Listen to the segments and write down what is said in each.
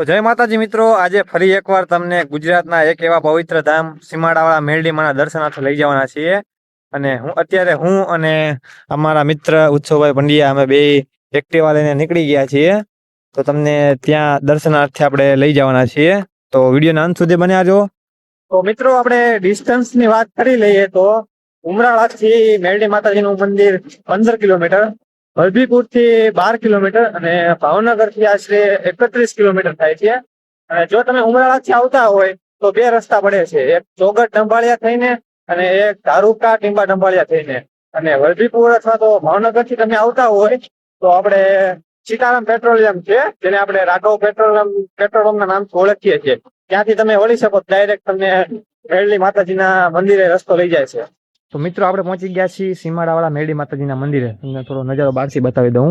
તો જય માતાજી મિત્રો, આજે ફરી એકવાર તમને ગુજરાતના એક એવા પવિત્ર ધામ સીમાડાવાળા મેરડીમાના દર્શનાર્થે લઈ જવાના છીએ. અને હું અને અમારા મિત્ર ઉત્સવભાઈ પંડ્યા અમે બે એક્ટિવા લઈને નીકળી ગયા છીએ. તો તમને ત્યાં દર્શનાર્થે આપણે લઈ જવાના છીએ. તો વિડીયોના અંત સુધી બન્યા જો. તો મિત્રો, આપણે ડિસ્ટન્સની વાત કરી લઈએ તો ઉમરાળાથી મેરડી માતાજીનું મંદિર 15 કિલોમીટર, વલભીપુર થી 12 કિલોમીટર અને ભાવનગર થી આશરે 31 કિલોમીટર થાય છે. અને જો તમે ઉમરાળા થી આવતા હોય તો બે રસ્તા પડે છે, એક ચોગટ ડંભાળિયા થઈને અને એક ધારુકા ટીંબા ડંભાળિયા થઈને. અને વલભીપુર અથવા તો ભાવનગર થી તમે આવતા હોય તો આપણે સીતારામ પેટ્રોલિયમ છે, જેને આપણે રાઘવ પેટ્રોલિયમ ના નામથી ઓળખીએ છીએ. ત્યાંથી તમે વળી શકો, ડાયરેક્ટ તમને મેરડી માતાજીના મંદિરે રસ્તો લઈ જાય છે. તો મિત્રો, આપણે પહોંચી ગયા છીએ સીમાડાવાળા મેરડી માતાજીના મંદિરે. તમને થોડો નજારો બહારથી બતાવી દઉં,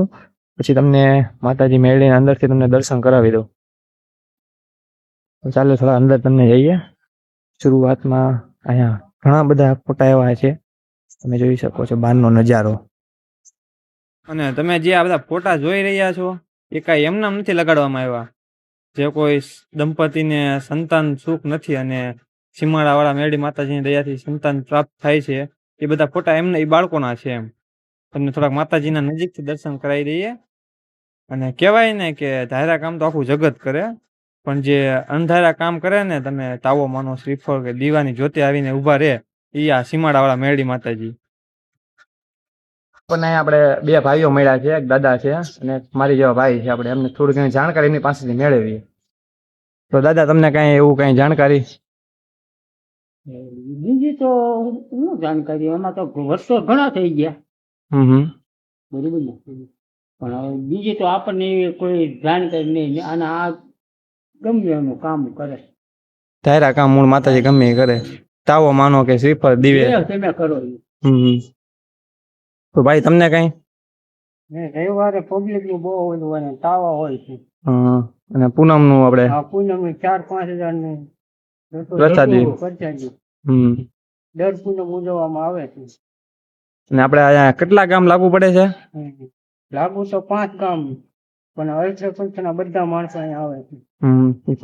પછી તમને માતાજી મેરડીના અંદરથી તમને દર્શન કરાવી દઉં. ચાલો થોડા અંદર તમને જઈએ. શરૂઆતમાં અહીંયા ઘણા બધા ફોટા એવા છે, તમે જોઈ શકો છો બહારનો નજારો. અને તમે જે આ બધા ફોટા જોઈ રહ્યા છો એ કાંઈ એમનામ નથી લગાડવામાં આવ્યા. જે કોઈ દંપતીને સંતાન સુખ નથી અને સીમાડાવાળા મેરડી માતાજીની દયાથી સંતાન પ્રાપ્ત થાય છે, એ બધા ફોટા એ બાળકોના છે. એમ તમને થોડાક માતાજીના નજીકથી દર્શન કરાવી દઈએ. અને કહેવાય ને કે ધાર્યા કામ તો આખું જગત કરે, પણ જે અંધારા કામ કરે ને, તમે તાવો માનો, શ્રીફળ કે દીવાની જ્યોતિ આવીને ઊભા રહે, એ આ સીમાડાવાળા મેરડી માતાજી. પણ અહીંયા આપણે બે ભાઈઓ મળ્યા છે, એક દાદા છે અને મારી જેવા ભાઈ છે. આપણે એમને થોડી ઘણી જાણકારી એમની પાસેથી મેળવીએ. તો દાદા, તમને કઈ એવું કઈ જાણકારી? બીજી તો શું જાણકારી, એમાં તો વર્ષો ઘણા થઈ ગયા. બરોબર ને, પણ હવે બીજી તો આપણને કોઈ જાણકારી નહીં. અને આ ગમે એનું કામ કરે, ધારા કામ મૂળ માતાજી ગમે એ કરે. તાવો માનો કે શ્રીફળ દીવે તમે કરો. તો ભાઈ તમને કઈ? રવિવારે પબ્લિક નું બહુ હોય ને તાવા હોય છે. અને પૂનમ નું આપણે પૂનમ 4-5 હજાર નું પ્રસાદી દર પૂનમ ઉજવવામાં આવે છે. અને આપણે અહીંયા કેટલા ગામ લાગુ પડે છે? લાગુ તો 5 ગામ, પણ અલ્ટ્રા પંથના બધા માણસો અહીંયા આવે છે.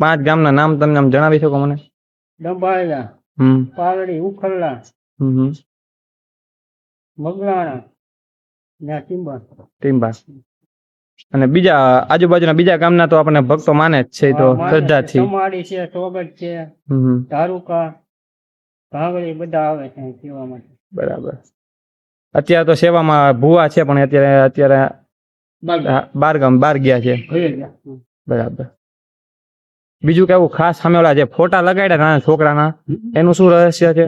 5 ગામના નામ તમને આમ જણાવી શકો મને? ડંભાળિયા, પાલડી, ઉખરલા, મગલાણા, ટીંબા. અને બીજા આજુબાજુના બીજા ગામના તો આપણે ભક્તો માને જ છે, તો શ્રદ્ધાથી. સમાડી છે, ચોગટ છે, ધારુકા, ભાંગળી બધા આવે છે સેવા માટે. બરાબર. અત્યારે તો સેવામાં ભુવા છે, પણ અત્યારે બાર ગયા છે. બરાબર. બીજું કેવું ખાસ સામે ઓલા જે ફોટા લગાડ્યા નાના છોકરાના, એનું શું રહસ્ય છે?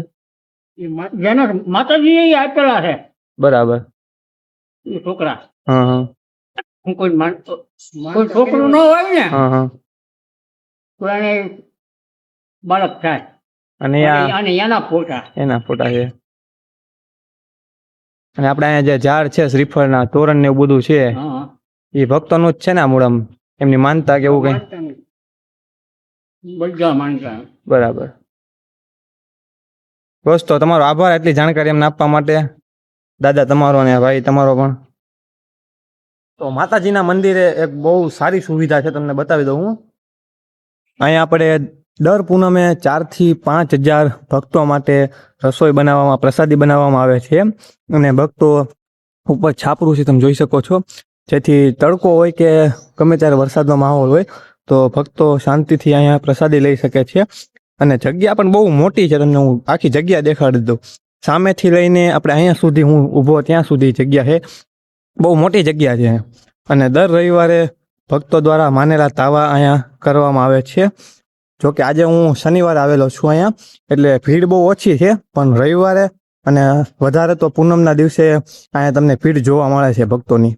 માતાજી આપેલા છે. બરાબર. છોકરા કોઈ છોકરું ન હોય ને તો એને બાળક થાય. અને એના ફોટા છે. અને આપણે અહીંયા જે ઝાડ છે શ્રીફળના તોરણ ને એવું બધું છે, એ ભક્તોનું જ છે ને? મૂળમ એમની માનતા કે એવું કઈ? બધા માનતા. બરાબર. બસ, તો તમારો આભાર એટલી જાણકારી એમને આપવા માટે. દાદા તમારો અને ભાઈ તમારો પણ. તો માતાજીના મંદિરે એક બહુ સારી સુવિધા છે, તમને બતાવી દઉં હું. અહીંયા આપણે દર પૂનમે 4 થી 5 હજાર ભક્તો માટે રસોઈ બનાવવામાં, પ્રસાદી બનાવવામાં આવે છે. અને ભક્તો ઉપર છાપરું છે, તમે જોઈ શકો છો, જેથી તડકો હોય કે ગમે ત્યારે વરસાદનો માહોલ હોય તો ભક્તો શાંતિથી અહીંયા પ્રસાદી લઈ શકે છે. અને જગ્યા પણ બહુ મોટી છે, તમને હું આખી જગ્યા દેખાડી દઉં. સામેથી લઈને આપણે અહીંયા સુધી હું ઊભો ત્યાં સુધી જગ્યા છે, બહુ મોટી જગ્યા છે. અને દર રવિવારે ભક્તો દ્વારા માનેલા તાવા અહીંયા કરવામાં આવે છે. જોકે આજે હું શનિવારે આવેલો છું અહીંયા, એટલે ભીડ બહુ ઓછી છે. પણ રવિવારે અને વધારે તો પૂનમના દિવસે અહીંયા તમને ભીડ જોવા મળે છે ભક્તોની.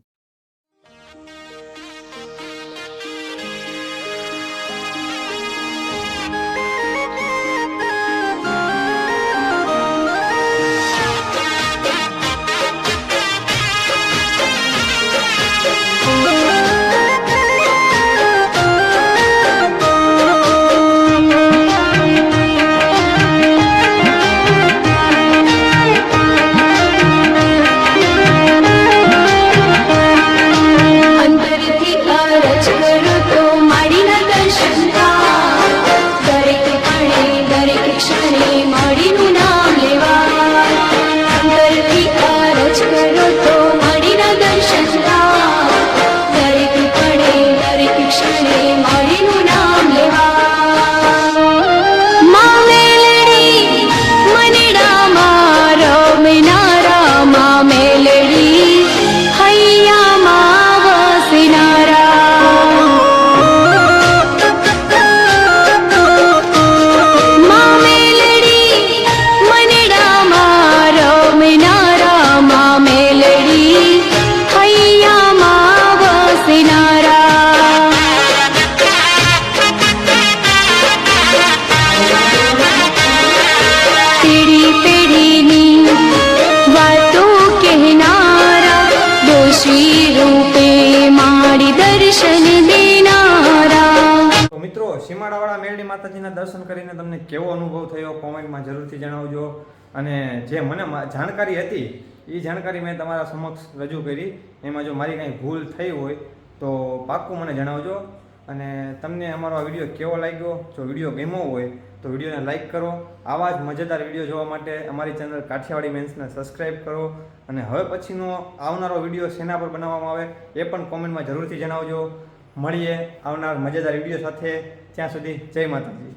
મારીનું નામ લેવા માં મેલડી મનડામાં રમનારા માં મેલડી હૈયામાં વસનારા માં મેલડી મનડામાં રમનારા માં મેલડી હૈયામાં વસનારા પેઢી પેઢીની વાતો કહેનારા દોષી રૂપે માડી દર્શન દેનારા. તો મિત્રો સીમાડાવાળા મેરડી માતાજીના દર્શન કરીને તમને કેવો અનુભવ થયો કોમેન્ટમાં જરૂરથી જણાવજો. અને જે મને જાણકારી હતી એ જાણકારી મેં તમારા સમક્ષ રજૂ કરી. એમાં જો મારી કંઈ ભૂલ થઈ હોય તો પાક્કું મને જણાવજો. અને તમને અમારો આ વિડીયો કેવો લાગ્યો? જો વિડીયો ગમ્યો હોય તો વિડીયોને લાઇક કરો. આવા જ મજેદાર વિડીયો જોવા માટે અમારી ચેનલ કાઠિયાવાડી મેન્સને સબસ્ક્રાઈબ કરો. અને હવે પછીનો આવનારો વિડીયો શેના પર બનાવવામાં આવે એ પણ કોમેન્ટમાં જરૂરથી જણાવજો. મળીએ આવનાર મજેદાર વિડીયો સાથે. ત્યાં સુધી જય માતાજી.